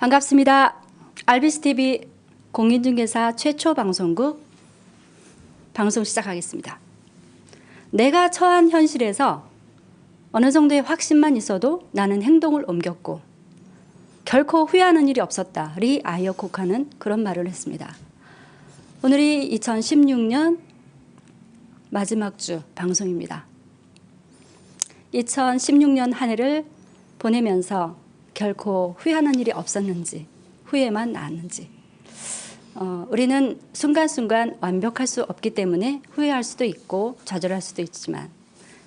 반갑습니다. RBCTV 공인중개사 최초 방송국 방송 시작하겠습니다. 내가 처한 현실에서 어느 정도의 확신만 있어도 나는 행동을 옮겼고 결코 후회하는 일이 없었다. 리 아이어코카는 그런 말을 했습니다. 오늘이 2016년 마지막 주 방송입니다. 2016년 한 해를 보내면서 결코 후회하는 일이 없었는지 후회만 나왔는지 우리는 순간순간 완벽할 수 없기 때문에 후회할 수도 있고 좌절할 수도 있지만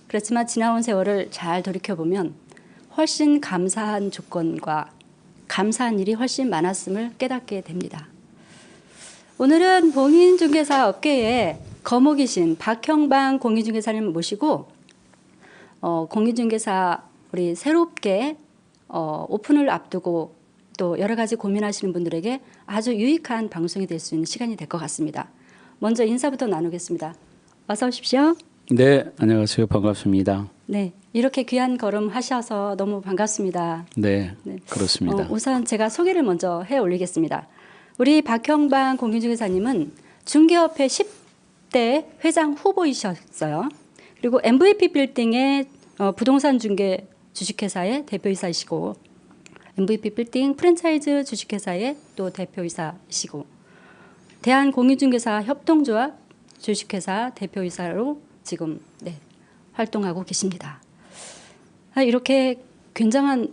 그렇지만 지나온 세월을 잘 돌이켜보면 훨씬 감사한 조건과 감사한 일이 훨씬 많았음을 깨닫게 됩니다. 오늘은 공인중개사 업계에 거목이신 박형방 공인중개사님 모시고 공인중개사 우리 새롭게 오픈을 앞두고 또 여러 가지 고민하시는 분들에게 아주 유익한 방송이 될 수 있는 시간이 될 것 같습니다. 먼저 인사부터 나누겠습니다. 어서 오십시오. 네, 안녕하세요. 반갑습니다. 네, 이렇게 귀한 걸음 하셔서 너무 반갑습니다. 네, 그렇습니다. 우선 제가 소개를 먼저 해 올리겠습니다. 우리 박형방 공인중개사님은 중개업회 10대 회장 후보이셨어요. 그리고 MVP 빌딩의 부동산 중개 주식회사의 대표이사이시고 MVP 빌딩 프랜차이즈 주식회사의 또 대표이사이시고 대한공인중개사 협동조합 주식회사 대표이사로 지금 활동하고 계십니다. 이렇게 굉장한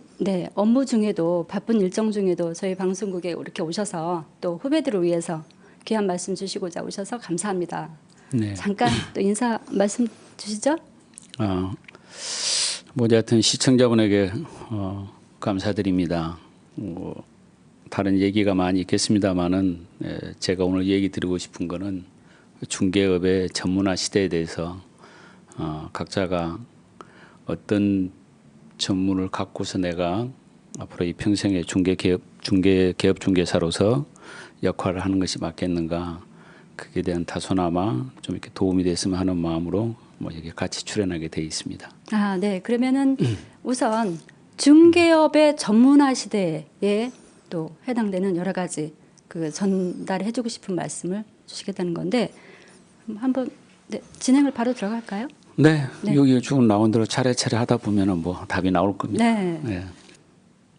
업무 중에도 바쁜 일정 중에도 저희 방송국에 이렇게 오셔서 또 후배들을 위해서 귀한 말씀 주시고자 오셔서 감사합니다. 네. 잠깐 또 인사 말씀 주시죠. 여하튼 시청자분에게 감사드립니다. 다른 얘기가 많이 있겠습니다만은 제가 오늘 얘기 드리고 싶은 거는 중개업의 전문화 시대에 대해서 각자가 어떤 전문을 갖고서 내가 앞으로 이 평생에 중개업 중개사로서 역할을 하는 것이 맞겠는가, 그에 대한 다소나마 좀 이렇게 도움이 됐으면 하는 마음으로 여기 같이 출연하게 돼 있습니다. 네. 그러면은 우선 중개업의 전문화 시대에 또 해당되는 여러 가지 그 전달해주고 싶은 말씀을 주시겠다는 건데 한번 진행을 바로 들어갈까요? 네, 여기 쭉 나온 대로 차례차례 하다 보면은 답이 나올 겁니다. 네.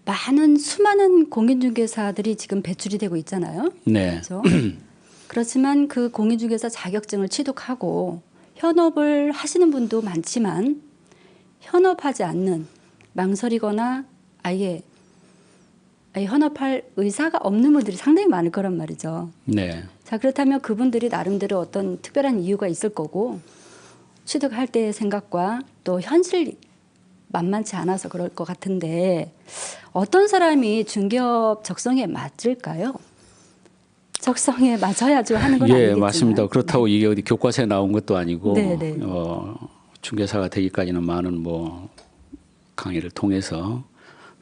많은 수많은 공인중개사들이 지금 배출이 되고 있잖아요. 네. 그렇죠? 그렇지만 그 공인중개사 자격증을 취득하고 현업을 하시는 분도 많지만 현업하지 않는 망설이거나 아예 현업할 의사가 없는 분들이 상당히 많을 거란 말이죠. 네. 자, 그렇다면 그분들이 나름대로 어떤 특별한 이유가 있을 거고 취득할 때의 생각과 또 현실이 만만치 않아서 그럴 것 같은데 어떤 사람이 중개업 적성에 맞을까요? 적성에 맞아야죠 하는 건 아니겠지만. 맞습니다. 그렇다고 이게 어디 교과서에 나온 것도 아니고 네네. 중개사가 되기까지는 많은 강의를 통해서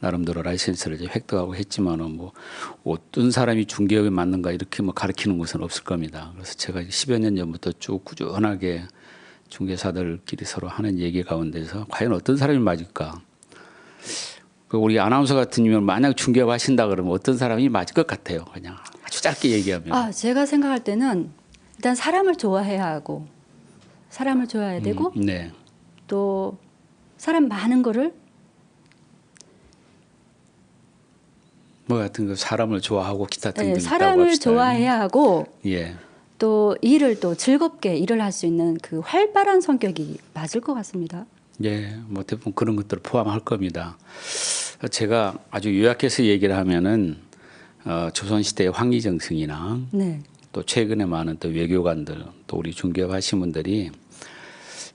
나름대로 라이센스를 이제 획득하고 했지만은 어떤 사람이 중개업에 맞는가 이렇게 가르치는 것은 없을 겁니다. 그래서 제가 10여 년 전부터 쭉 꾸준하게 중개사들끼리 서로 하는 얘기 가운데서 과연 어떤 사람이 맞을까? 우리 아나운서 같은 경우는 만약 중개업 하신다 그러면 어떤 사람이 맞을 것 같아요. 그냥 아주 짧게 얘기하면. 제가 생각할 때는 일단 사람을 좋아해야 하고 사람을 좋아해야 되고 네. 또 사람 많은 거를 같은 거 사람을 좋아하고 기타 등등 사람을 좋아해야 하고 예. 또 일을 또 즐겁게 일을 할 수 있는 그 활발한 성격이 맞을 것 같습니다. 예, 대부분 그런 것들을 포함할 겁니다. 제가 아주 요약해서 얘기를 하면은 조선시대의 황희정승이나 또 최근에 많은 또 외교관들 또 우리 중개업 하신 분들이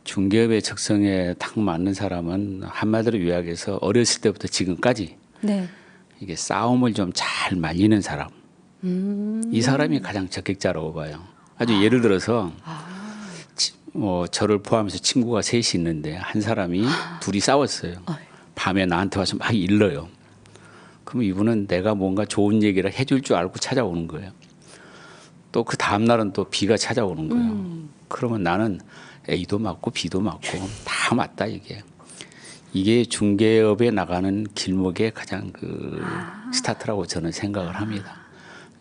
중개업의 적성에 딱 맞는 사람은 한마디로 요약해서 어렸을 때부터 지금까지 이게 싸움을 좀 잘 말리는 사람, 이 사람이 가장 적격자라고 봐요. 아주 예를 들어서 저를 포함해서 친구가 셋이 있는데 한 사람이 둘이 싸웠어요. 밤에 나한테 와서 막 일러요. 그럼 이분은 내가 뭔가 좋은 얘기를 해줄 줄 알고 찾아오는 거예요. 또 그 다음 날은 또 B가 찾아오는 거예요. 그러면 나는 A도 맞고 B도 맞고 다 맞다 이게. 이게 중개업에 나가는 길목의 가장 그 스타트라고 저는 생각을 합니다.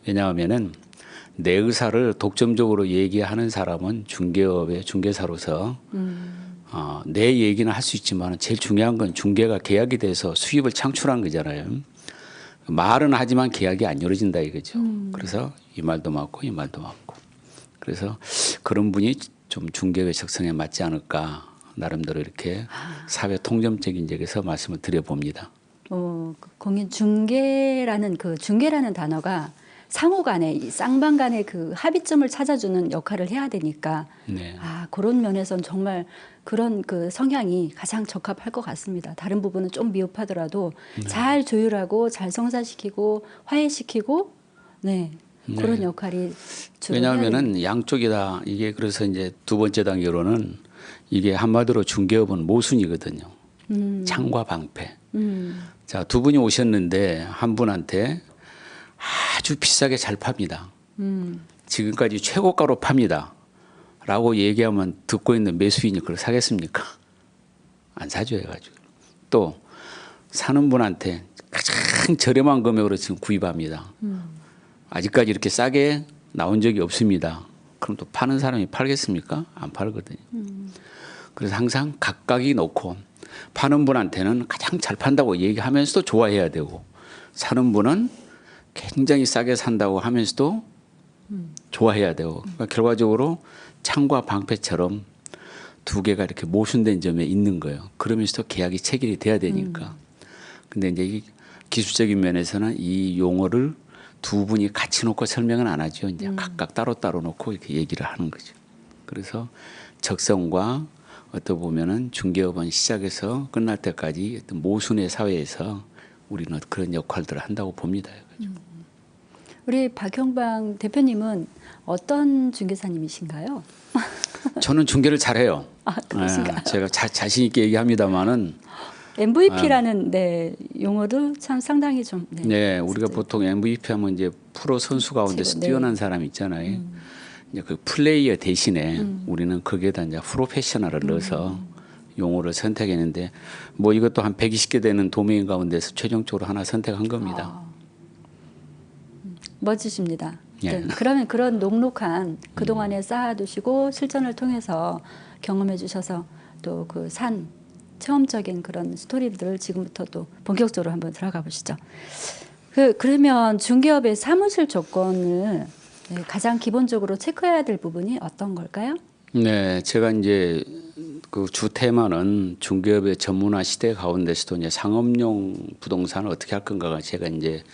왜냐하면은 내 의사를 독점적으로 얘기하는 사람은 중개업의 중개사로서 내 얘기는 할 수 있지만 제일 중요한 건 중개가 계약이 돼서 수입을 창출한 거잖아요. 말은 하지만 계약이 안 이루어진다 이거죠. 그래서 이 말도 맞고 이 말도 맞고. 그래서 그런 분이 좀 중개업의 적성에 맞지 않을까 나름대로 이렇게 사회 통념적인 적에서 말씀을 드려봅니다. 공인 중개라는 그 중개라는 단어가 상호간에 이 쌍방간의 그 합의점을 찾아주는 역할을 해야 되니까 네. 그런 면에선 정말 그런 그 성향이 가장 적합할 것 같습니다. 다른 부분은 좀 미흡하더라도 잘 조율하고 잘 성사시키고 화해시키고 그런 역할이 주로 해야 왜냐하면은 양쪽이 다 이게 그래서 이제 두 번째 단계로는 이게 한마디로 중개업은 모순이거든요. 창과 방패. 자, 두 분이 오셨는데 한 분한테 아주 비싸게 잘 팝니다. 지금까지 최고가로 팝니다. 라고 얘기하면 듣고 있는 매수인이 그걸 사겠습니까? 안 사죠 해가지고. 또 사는 분한테 가장 저렴한 금액으로 지금 구입합니다. 아직까지 이렇게 싸게 나온 적이 없습니다. 그럼 또 파는 사람이 팔겠습니까? 안 팔거든요. 그래서 항상 각각이 놓고 파는 분한테는 가장 잘 판다고 얘기하면서도 좋아해야 되고 사는 분은 굉장히 싸게 산다고 하면서도 좋아해야 되고 그러니까 결과적으로 창과 방패처럼 두 개가 이렇게 모순된 점에 있는 거예요. 그러면서도 계약이 체결이 돼야 되니까. 근데 이제 이 기술적인 면에서는 이 용어를 두 분이 같이 놓고 설명은 안 하죠. 이제 각각 따로따로 놓고 이렇게 얘기를 하는 거죠. 그래서 적성과 어떻게 보면은 중개업은 시작해서 끝날 때까지 어떤 모순의 사회에서 우리는 그런 역할들을 한다고 봅니다. 우리 박형방 대표님은 어떤 중개사님이신가요? 저는 중개를 잘해요. 그러신가요? 제가 자신 있게 얘기합니다만은 MVP라는 용어도 참 상당히 좀 우리가 보통 MVP 하면 이제 프로 선수 가운데서 네. 뛰어난 사람 있잖아요. 이제 그 플레이어 대신에 우리는 거기에다 이제 프로페셔널을 넣어서 용어를 선택했는데 뭐 이것도 한 120개 되는 도메인 가운데서 최종적으로 하나 선택한 겁니다. 멋지십니다. 예. 그러면 그런 녹록한 그동안에 쌓아두시고 실전을 통해서 경험해 주셔서 또 그 산 체험적인 그런 스토리들을 지금부터 또 본격적으로 한번 들어가 보시죠. 그러면 중개업의 사무실 조건을 가장 기본적으로 체크해야 될 부분이 어떤 걸까요? 네, 제가 이제 그 주 테마는 중개업의 전문화 시대 가운데서도 이제 상업용 부동산을 어떻게 할 건가가 제가 이제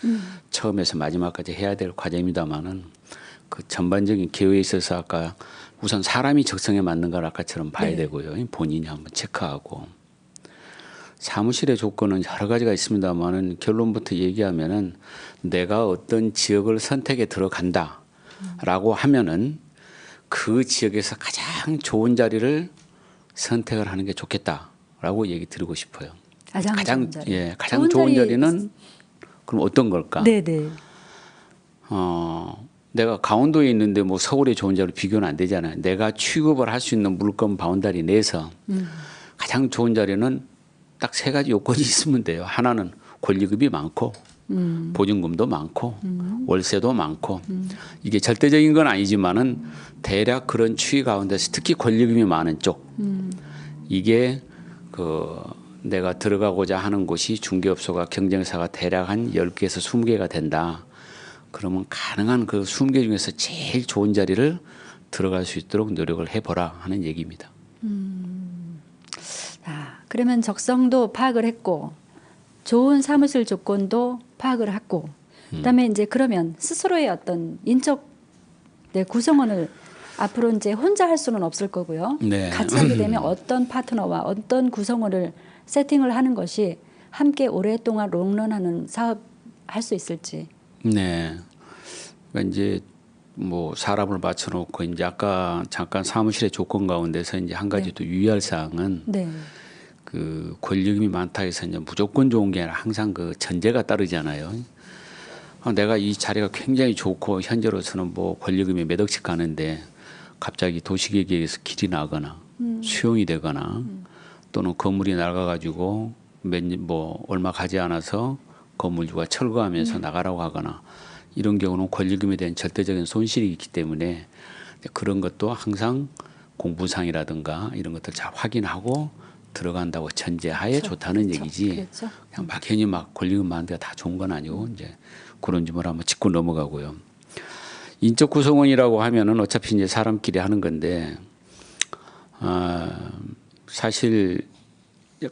처음에서 마지막까지 해야 될 과제입니다만은 그 전반적인 기회에 있어서 아까 우선 사람이 적성에 맞는 걸 아까처럼 봐야 되고요. 본인이 한번 체크하고 사무실의 조건은 여러 가지가 있습니다만은 결론부터 얘기하면은 내가 어떤 지역을 선택에 들어간다라고 하면은 그 지역에서 가장 좋은 자리를 선택을 하는 게 좋겠다라고 얘기 드리고 싶어요. 가장 좋은 자리. 가장 좋은 자리는 그럼 어떤 걸까? 네네. 내가 강원도에 있는데 뭐 서울에 좋은 자리로 비교는 안 되잖아요. 내가 취급을 할 수 있는 물건 바운다리 내에서 가장 좋은 자리는 딱 세 가지 요건이 있으면 돼요. 하나는 권리금이 많고 보증금도 많고 월세도 많고 이게 절대적인 건 아니지만은 대략 그런 추이 가운데서 특히 권리금이 많은 쪽 이게 그 내가 들어가고자 하는 곳이 중개업소가 경쟁사가 대략 한 10개에서 20개가 된다. 그러면 가능한 그 20개 중에서 제일 좋은 자리를 들어갈 수 있도록 노력을 해보라 하는 얘기입니다. 그러면 적성도 파악을 했고 좋은 사무실 조건도 파악을 했고 그다음에 이제 그러면 스스로의 어떤 인적 구성원을 앞으로 이제 혼자 할 수는 없을 거고요. 네. 같이 하게 되면 어떤 파트너와 어떤 구성원을 세팅을 하는 것이 함께 오랫동안 롱런하는 사업 할 수 있을지. 네. 그러니까 이제 뭐 사람을 맞춰놓고 이제 아까 잠깐 사무실의 조건 가운데서 이제 한 가지 또 유의할 사항은 그 권리금이 많다 해서 이제 무조건 좋은 게 아니라 항상 그 전제가 따르잖아요. 내가 이 자리가 굉장히 좋고 현재로서는 뭐 권리금이 몇 억씩 가는데 갑자기 도시계획에서 길이 나거나 수용이 되거나 또는 건물이 낡아가지고 뭐 얼마 가지 않아서 건물주가 철거하면서 나가라고 하거나 이런 경우는 권리금에 대한 절대적인 손실이 있기 때문에 그런 것도 항상 공부상이라든가 이런 것들 잘 확인하고 들어간다고 전제하에 그렇죠. 좋다는 그렇죠. 얘기지. 그렇죠. 그냥 막연히 막 권리금 많은 데가 다 좋은 건 아니고 이제 그런 점을 한번 짚고 넘어가고요. 인적 구성원이라고 하면은 어차피 이제 사람끼리 하는 건데 사실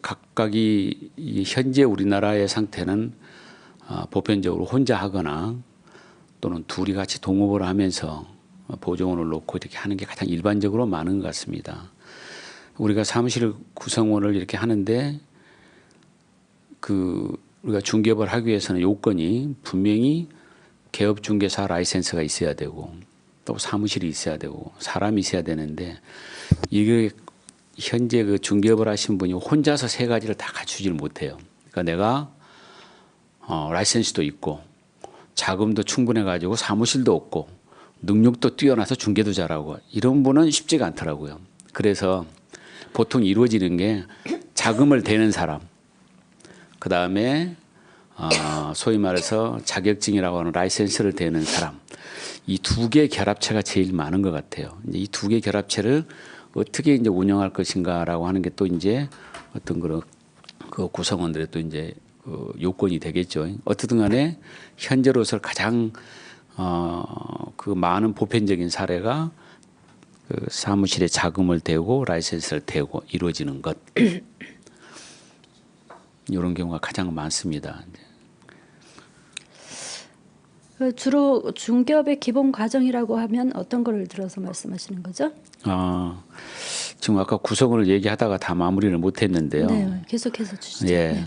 각각이 이 현재 우리나라의 상태는 보편적으로 혼자 하거나 또는 둘이 같이 동업을 하면서 보조원을 놓고 이렇게 하는 게 가장 일반적으로 많은 것 같습니다. 우리가 사무실 구성원을 이렇게 하는데 우리가 중개업을 하기 위해서는 요건이 분명히 개업중개사 라이센스가 있어야 되고 또 사무실이 있어야 되고 사람이 있어야 되는데 이게 현재 그 중개업을 하신 분이 혼자서 세 가지를 다 갖추질 못해요. 그러니까 내가 라이센스도 있고 자금도 충분해 가지고 사무실도 없고 능력도 뛰어나서 중개도 잘하고 이런 분은 쉽지가 않더라고요. 그래서 보통 이루어지는 게 자금을 대는 사람, 그 다음에 소위 말해서 자격증이라고 하는 라이센스를 대는 사람, 이 두 개 결합체가 제일 많은 것 같아요. 이제 이 두 개 결합체를 어떻게 이제 운영할 것인가라고 하는 게 또 이제 어떤 그 구성원들의 또 이제 그 요건이 되겠죠. 어떻든 간에 현재로서 가장 그 많은 보편적인 사례가 그 사무실에 자금을 대고 라이센스를 대고 이루어지는 것 이런 경우가 가장 많습니다. 주로 중개업의 기본 과정이라고 하면 어떤 거를 들어서 말씀하시는 거죠? 지금 아까 구성을 얘기하다가 다 마무리를 못했는데요. 네, 계속해서 주시죠. 예, 네.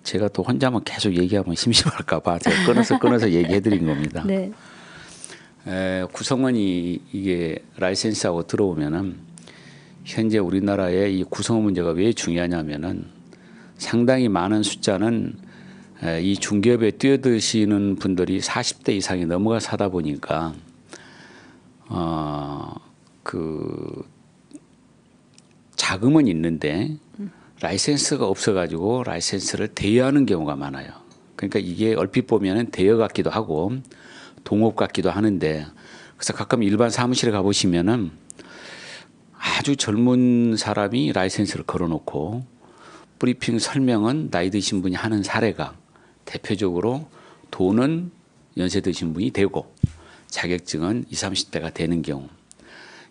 제가 또 혼자만 계속 얘기하면 심심할까봐 제가 끊어서 얘기해드린 겁니다. 네. 구성원이 이게 라이센스하고 들어오면은 현재 우리나라에 이 구성원 문제가 왜 중요하냐면은 상당히 많은 숫자는 이 중개업에 뛰어드시는 분들이 40대 이상이 넘어가서 하다 보니까 자금은 있는데 라이센스가 없어가지고 라이센스를 대여하는 경우가 많아요. 그러니까 이게 얼핏 보면은 대여 같기도 하고 동업 같기도 하는데 그래서 가끔 일반 사무실에 가보시면은 아주 젊은 사람이 라이센스를 걸어놓고 브리핑 설명은 나이 드신 분이 하는 사례가 대표적으로 돈은 연세 드신 분이 되고 자격증은 20, 30대가 되는 경우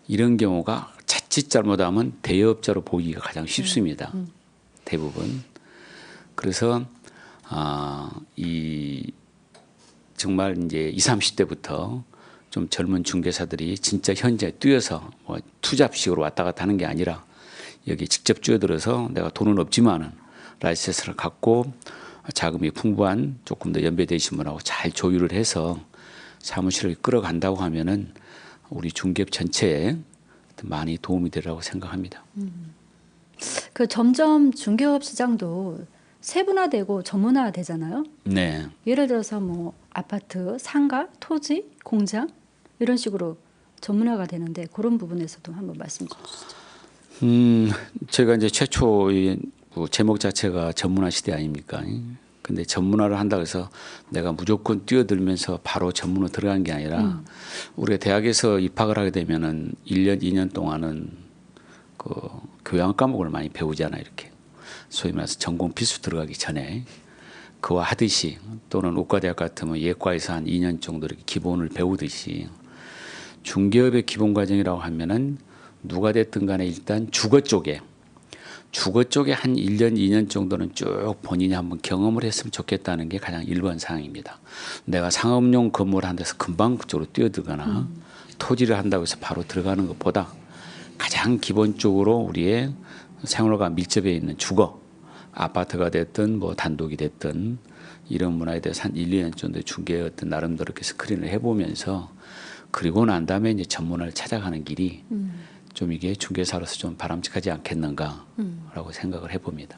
이런 경우가 자칫 잘못하면 대여업자로 보기가 가장 쉽습니다. 대부분. 그래서 정말 이제 20, 30대부터 좀 젊은 중개사들이 진짜 현재 뛰어서 뭐 투잡식으로 왔다 갔다 하는 게 아니라 여기 직접 뛰어들어서 내가 돈은 없지만은 라이센스를 갖고 자금이 풍부한 조금 더 연배되신 분하고 잘 조율을 해서 사무실을 끌어간다고 하면은 우리 중개업 전체에 많이 도움이 되리라고 생각합니다. 점점 중개업 시장도 세분화되고 전문화되잖아요. 네. 예를 들어서 뭐 아파트, 상가, 토지, 공장 이런 식으로 전문화가 되는데 그런 부분에서도 한번 말씀 주시죠. 제가 이제 최초의 제목 자체가 전문화 시대 아닙니까? 근데 전문화를 한다고 해서 내가 무조건 뛰어들면서 바로 전문으로 들어간 게 아니라 우리가 대학에서 입학을 하게 되면은 1년, 2년 동안은 그 교양 과목을 많이 배우잖아요. 이렇게. 소위 말해서 전공 필수 들어가기 전에 그와 하듯이 또는 의과대학 같으면 예과에서 한 2년 정도 이렇게 기본을 배우듯이 중개업의 기본 과정이라고 하면은 누가 됐든 간에 일단 주거 쪽에 한 1년, 2년 정도는 쭉 본인이 한번 경험을 했으면 좋겠다는 게 가장 1번 사항입니다. 내가 상업용 건물을 한 데서 금방 그쪽으로 뛰어들거나 토지를 한다고 해서 바로 들어가는 것보다 가장 기본적으로 우리의 생활과 밀접해 있는 주거, 아파트가 됐든 뭐 단독이 됐든 이런 문화에 대해서 한 1, 2년 정도 중개의 어떤 나름대로 이렇게 스크린을 해보면서 그리고 난 다음에 이제 전문화를 찾아가는 길이 좀 이게 중개사로서 좀 바람직하지 않겠는가라고 생각을 해봅니다.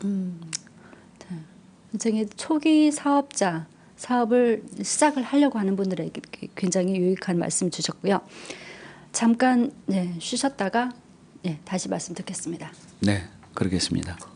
굉장히 초기 사업자 사업을 시작을 하려고 하는 분들에게 굉장히 유익한 말씀 주셨고요. 잠깐 쉬셨다가 다시 말씀 듣겠습니다. 네, 그러겠습니다.